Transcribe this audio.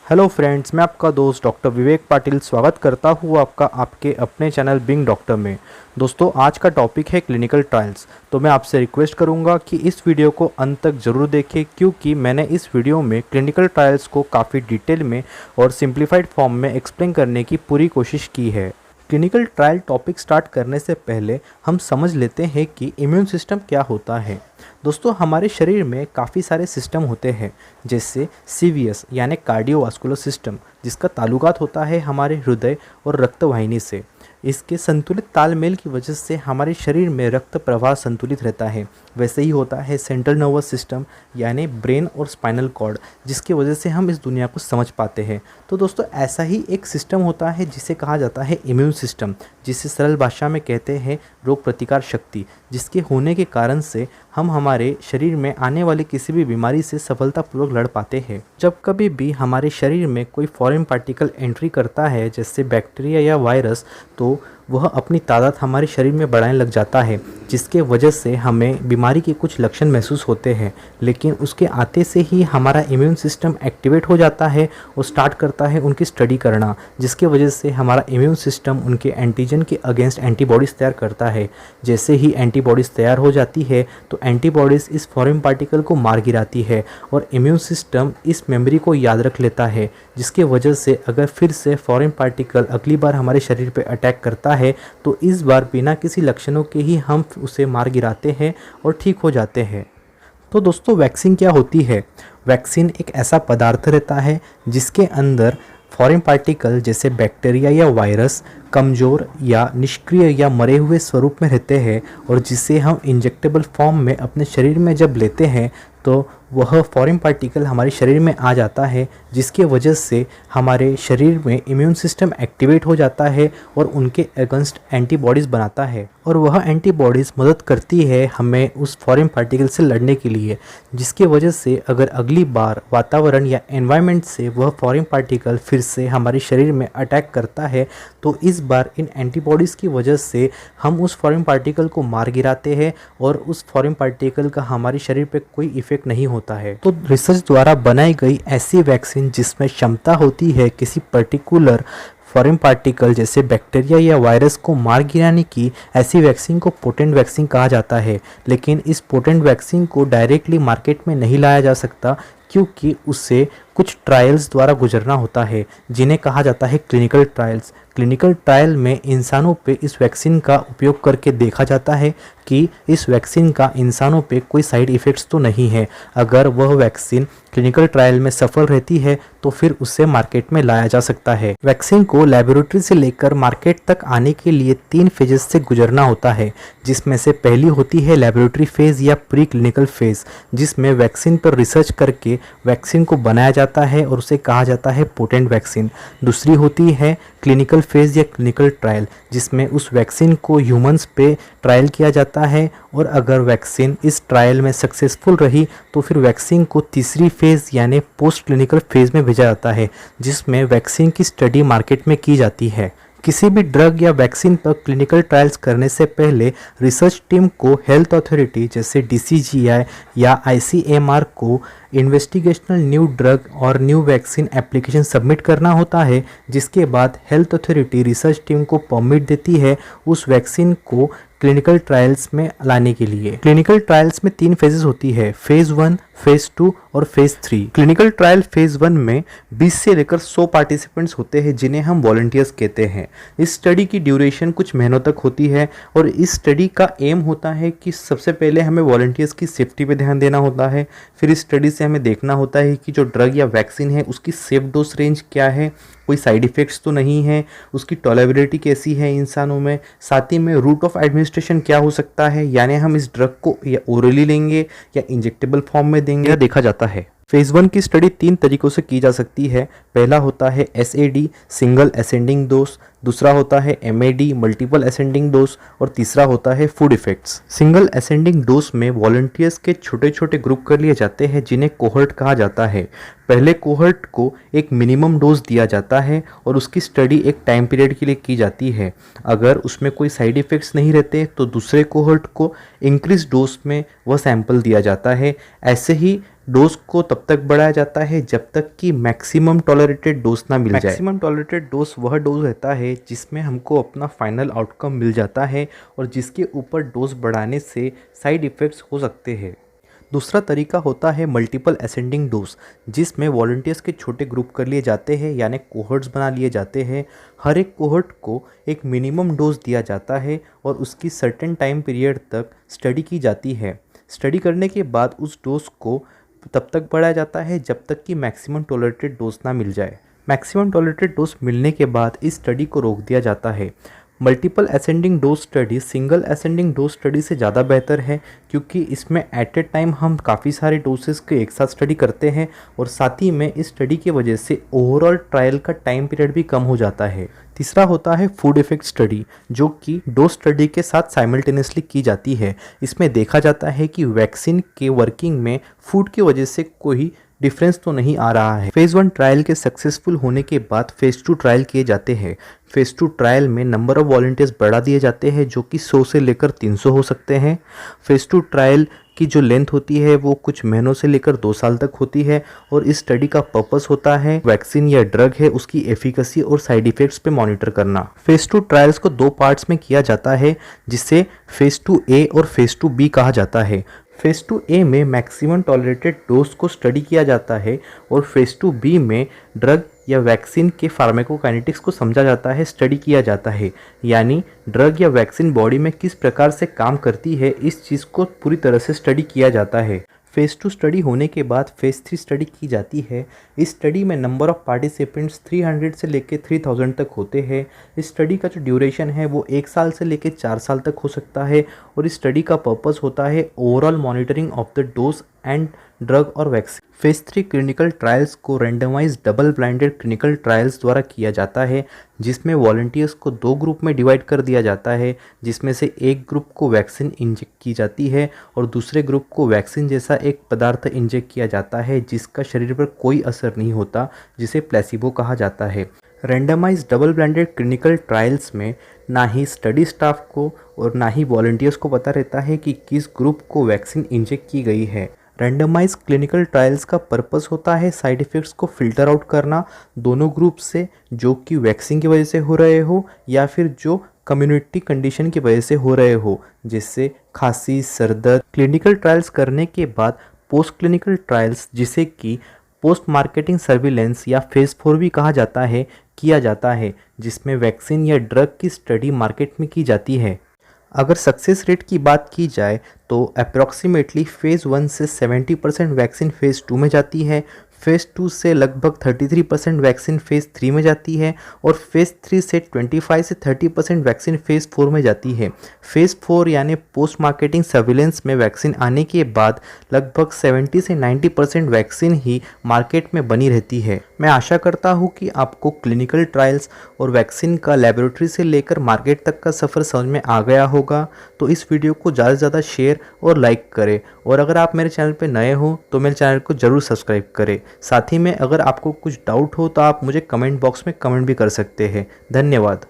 Hello friends, मैं आपका दोस्त डॉक्टर विवेक पाटिल स्वागत करता हूँ आपका आपके अपने चैनल बिंग डॉक्टर में। दोस्तों, आज का टॉपिक है क्लिनिकल ट्रायल्स। तो मैं आपसे रिक्वेस्ट करूँगा कि इस वीडियो को अंत तक ज़रूर देखें, क्योंकि मैंने इस वीडियो में क्लिनिकल ट्रायल्स को काफ़ी डिटेल में और सिंप्लीफाइड फॉर्म में एक्सप्लेन करने की पूरी कोशिश की है। क्लिनिकल ट्रायल टॉपिक स्टार्ट करने से पहले हम समझ लेते हैं कि इम्यून सिस्टम क्या होता है। दोस्तों, हमारे शरीर में काफ़ी सारे सिस्टम होते हैं, जैसे सीवीएस यानी कार्डियोवास्कुलर सिस्टम, जिसका ताल्लुकात होता है हमारे हृदय और रक्तवाहिनी से। इसके संतुलित तालमेल की वजह से हमारे शरीर में रक्त प्रवाह संतुलित रहता है। वैसे ही होता है सेंट्रल नर्वस सिस्टम यानी ब्रेन और स्पाइनल कॉर्ड, जिसकी वजह से हम इस दुनिया को समझ पाते हैं। तो दोस्तों, ऐसा ही एक सिस्टम होता है जिसे कहा जाता है इम्यून सिस्टम, जिसे सरल भाषा में कहते हैं रोग प्रतिकार शक्ति, जिसके होने के कारण से हम हमारे शरीर में आने वाली किसी भी बीमारी से सफलतापूर्वक लड़ पाते हैं। जब कभी भी हमारे शरीर में कोई फॉरेन पार्टिकल एंट्री करता है, जैसे बैक्टीरिया या वायरस, तो वह अपनी तादाद हमारे शरीर में बढ़ाने लग जाता है, जिसके वजह से हमें बीमारी के कुछ लक्षण महसूस होते हैं। लेकिन उसके आते से ही हमारा इम्यून सिस्टम एक्टिवेट हो जाता है और स्टार्ट करता है उनकी स्टडी करना, जिसके वजह से हमारा इम्यून सिस्टम उनके एंटीजन के अगेंस्ट एंटीबॉडीज़ तैयार करता है। जैसे ही एंटीबॉडीज़ तैयार हो जाती है तो एंटीबॉडीज़ इस फॉरेन पार्टिकल को मार गिराती है और इम्यून सिस्टम इस मेमोरी को याद रख लेता है, जिसके वजह से अगर फिर से फॉरेन पार्टिकल अगली बार हमारे शरीर पर अटैक करता है तो इस बार बिना किसी लक्षणों के ही हम उसे मार गिराते हैं और ठीक हो जाते हैं। तो दोस्तों, वैक्सीन क्या होती है? वैक्सीन एक ऐसा पदार्थ रहता है जिसके अंदर फॉरेन पार्टिकल जैसे बैक्टीरिया या वायरस कमज़ोर या निष्क्रिय या मरे हुए स्वरूप में रहते हैं, और जिसे हम इंजेक्टेबल फॉर्म में अपने शरीर में जब लेते हैं तो वह फॉरेन पार्टिकल हमारे शरीर में आ जाता है, जिसके वजह से हमारे शरीर में इम्यून सिस्टम एक्टिवेट हो जाता है और उनके अगेंस्ट एंटीबॉडीज़ बनाता है, और वह एंटीबॉडीज़ मदद करती है हमें उस फॉरेन पार्टिकल से लड़ने के लिए, जिसके वजह से अगर अगली बार वातावरण या एनवायरनमेंट से वह फॉरेन पार्टिकल फिर से हमारे शरीर में अटैक करता है तो इस बार इन एंटीबॉडीज़ की वजह से हम उस फॉरेन पार्टिकल को मार गिराते हैं और उस फॉरेन पार्टिकल का हमारे शरीर पे कोई इफेक्ट नहीं होता है। तो रिसर्च द्वारा बनाई गई ऐसी वैक्सीन जिसमें क्षमता होती है किसी पर्टिकुलर फॉरेन पार्टिकल जैसे बैक्टीरिया या वायरस को मार गिराने की, ऐसी वैक्सीन को पोटेंट वैक्सीन कहा जाता है। लेकिन इस पोटेंट वैक्सीन को डायरेक्टली मार्केट में नहीं लाया जा सकता, क्योंकि उससे कुछ ट्रायल्स द्वारा गुजरना होता है, जिन्हें कहा जाता है क्लिनिकल ट्रायल्स। क्लिनिकल ट्रायल में इंसानों पे इस वैक्सीन का उपयोग करके देखा जाता है कि इस वैक्सीन का इंसानों पे कोई साइड इफ़ेक्ट्स तो नहीं है। अगर वह वैक्सीन क्लिनिकल ट्रायल में सफल रहती है तो फिर उसे मार्केट में लाया जा सकता है। वैक्सीन को लेबोरेटरी से लेकर मार्केट तक आने के लिए 3 फेजेस से गुजरना होता है, जिसमें से पहली होती है लेबोरेटरी फेज़ या प्री क्लिनिकल फेज़, जिसमें वैक्सीन पर रिसर्च करके वैक्सीन को बनाया जाता है और उसे कहा जाता है पोटेंट वैक्सीन। दूसरी होती है क्लिनिकल फेज़ या क्लिनिकल ट्रायल, जिसमें उस वैक्सीन को ह्यूमंस पे ट्रायल किया जाता है, और अगर वैक्सीन इस ट्रायल में सक्सेसफुल रही तो फिर वैक्सीन को तीसरी फेज़ यानी पोस्ट क्लिनिकल फेज़ में भेजा जाता है, जिसमें वैक्सीन की स्टडी मार्केट में की जाती है। किसी भी ड्रग या वैक्सीन पर क्लिनिकल ट्रायल्स करने से पहले रिसर्च टीम को हेल्थ अथॉरिटी जैसे DCGI या ICMR को इन्वेस्टिगेशनल न्यू ड्रग और न्यू वैक्सीन एप्लीकेशन सबमिट करना होता है, जिसके बाद हेल्थ अथॉरिटी रिसर्च टीम को परमिट देती है उस वैक्सीन को क्लिनिकल ट्रायल्स में लाने के लिए। क्लिनिकल ट्रायल्स में 3 फेजेस होती है, फेज़ 1, फेज़ 2 और फेज़ 3। क्लिनिकल ट्रायल फेज़ 1 में 20 से लेकर 100 पार्टिसिपेंट्स होते हैं, जिन्हें हम वॉलंटियर्स कहते हैं। इस स्टडी की ड्यूरेशन कुछ महीनों तक होती है, और इस स्टडी का एम होता है कि सबसे पहले हमें वॉलंटियर्स की सेफ्टी पे ध्यान देना होता है। फिर इस स्टडी से हमें देखना होता है कि जो ड्रग या वैक्सीन है उसकी सेफ डोज रेंज क्या है, कोई साइड इफ़ेक्ट्स तो नहीं है, उसकी टॉलरेबिलिटी कैसी है इंसानों में, साथ ही में रूट ऑफ एडमिनिस्ट्रेशन क्या हो सकता है, यानी हम इस ड्रग को या ओरली लेंगे या इंजेक्टेबल फॉर्म में देंगे, या देखा जाता है। फेज़ 1 की स्टडी 3 तरीकों से की जा सकती है। पहला होता है SAD सिंगल असेंडिंग डोज, दूसरा होता है MAD मल्टीपल असेंडिंग डोज, और तीसरा होता है food effects. Single ascending dose में वॉलंटियर्स के छोटे छोटे ग्रुप कर लिए जाते हैं, जिन्हें कोहर्ट कहा जाता है। पहले कोहर्ट को एक मिनिमम डोज दिया जाता है और उसकी स्टडी एक टाइम पीरियड के लिए की जाती है। अगर उसमें कोई साइड इफ़ेक्ट्स नहीं रहते तो दूसरे कोहर्ट को इंक्रीज डोज में वह सैंपल दिया जाता है। ऐसे ही डोज को तब तक बढ़ाया जाता है जब तक कि मैक्सिमम टॉलरेटेड डोज ना मिल जाए। मैक्सिमम टॉलरेटेड डोज वह डोज रहता है जिसमें हमको अपना फाइनल आउटकम मिल जाता है और जिसके ऊपर डोज बढ़ाने से साइड इफ़ेक्ट्स हो सकते हैं। दूसरा तरीका होता है मल्टीपल असेंडिंग डोज, जिसमें वॉलंटियर्स के छोटे ग्रुप कर लिए जाते हैं यानी कोहर्ट्स बना लिए जाते हैं। हर एक कोहर्ट को एक मिनिमम डोज दिया जाता है और उसकी सर्टेन टाइम पीरियड तक स्टडी की जाती है। स्टडी करने के बाद उस डोज को तब तक बढ़ाया जाता है जब तक कि मैक्सिमम टॉलरेटेड डोज ना मिल जाए। मैक्सिमम टॉलरेटेड डोज मिलने के बाद इस स्टडी को रोक दिया जाता है। Multiple ascending dose study single ascending dose study से ज़्यादा बेहतर है, क्योंकि इसमें एट ए टाइम हम काफ़ी सारे डोसेस के एक साथ स्टडी करते हैं और साथ ही में इस स्टडी की वजह से ओवरऑल ट्रायल का टाइम पीरियड भी कम हो जाता है। तीसरा होता है फूड इफेक्ट स्टडी, जो कि डोज स्टडी के साथ साइमल्टेनियसली की जाती है। इसमें देखा जाता है कि वैक्सीन के वर्किंग में फूड की वजह से कोई डिफरेंस तो नहीं आ रहा है। फेज़ 1 ट्रायल के सक्सेसफुल होने के बाद फेज़ 2 ट्रायल किए जाते हैं। फेज़ 2 ट्रायल में नंबर ऑफ वॉलंटियर्स बढ़ा दिए जाते हैं, जो कि 100 से लेकर 300 हो सकते हैं। फेज़ 2 ट्रायल की जो लेंथ होती है वो कुछ महीनों से लेकर 2 साल तक होती है और इस स्टडी का पर्पस होता है वैक्सीन या ड्रग है उसकी एफिकेसी और साइड इफेक्ट्स पे मॉनिटर करना। फेज़ 2 ट्रायल्स को 2 पार्ट्स में किया जाता है, जिसे फेज़ 2A और फेज़ 2B कहा जाता है। फेज़ 2A में मैक्सिमम टॉलरेटेड डोज को स्टडी किया जाता है और फेज़ 2B में ड्रग या वैक्सीन के फार्माकोकाइनेटिक्स को समझा जाता है, स्टडी किया जाता है। यानी ड्रग या वैक्सीन बॉडी में किस प्रकार से काम करती है, इस चीज़ को पूरी तरह से स्टडी किया जाता है। फेज़ 2 स्टडी होने के बाद फेज़ 3 स्टडी की जाती है। इस स्टडी में नंबर ऑफ़ पार्टिसिपेंट्स 300 से लेकर 3000 तक होते हैं। इस स्टडी का जो ड्यूरेशन है वो 1 साल से लेकर 4 साल तक हो सकता है और इस स्टडी का पर्पस होता है overall monitoring of the dose and drug और वैक्सीन। फेज़ 3 क्लिनिकल ट्रायल्स को randomise double blinded clinical trials द्वारा किया जाता है, जिसमें वॉलंटियर्स को 2 ग्रुप में डिवाइड कर दिया जाता है, जिसमें से एक ग्रुप को वैक्सीन इंजेक्ट की जाती है और दूसरे ग्रुप को वैक्सीन जैसा एक पदार्थ इंजेक्ट किया जाता है जिसका शरीर पर कोई असर नहीं होता, जिसे प्लेसिबो कहा जाता है। Randomise double blinded clinical trials में ना ही स्टडी स्टाफ को और ना ही वॉलंटियर्स को पता रहता है कि किस ग्रुप को वैक्सीन इंजेक्ट की गई है। रैंडमाइज क्लिनिकल ट्रायल्स का पर्पस होता है साइड इफ़ेक्ट्स को फिल्टर आउट करना दोनों ग्रुप से, जो कि वैक्सीन की वजह से हो रहे हो या फिर जो कम्युनिटी कंडीशन की वजह से हो रहे हो, जिससे खांसी, सर दर्द। क्लिनिकल ट्रायल्स करने के बाद पोस्ट क्लिनिकल ट्रायल्स, जिसे कि पोस्ट मार्केटिंग सर्विलेंस या फेज़ 4 भी कहा जाता है, किया जाता है, जिसमें वैक्सीन या ड्रग की स्टडी मार्केट में की जाती है। अगर सक्सेस रेट की बात की जाए तो अप्रॉक्सीमेटली फेज़ 1 से 70% वैक्सीन फेज़ 2 में जाती है, फेज़ 2 से लगभग 33% वैक्सीन फेज़ 3 में जाती है और फेज़ 3 से 25 से 30% वैक्सीन फेज़ 4 में जाती है। फेज़ 4 यानी पोस्ट मार्केटिंग सर्विलेंस में वैक्सीन आने के बाद लगभग 70 से 90% वैक्सीन ही मार्केट में बनी रहती है। मैं आशा करता हूँ कि आपको क्लिनिकल ट्रायल्स और वैक्सीन का लेबोरेटरी से लेकर मार्केट तक का सफ़र समझ में आ गया होगा। तो इस वीडियो को ज़्यादा से ज़्यादा शेयर और लाइक करें और अगर आप मेरे चैनल पर नए हो तो मेरे चैनल को ज़रूर सब्सक्राइब करें। साथ ही में अगर आपको कुछ डाउट हो तो आप मुझे कमेंट बॉक्स में कमेंट भी कर सकते हैं। धन्यवाद।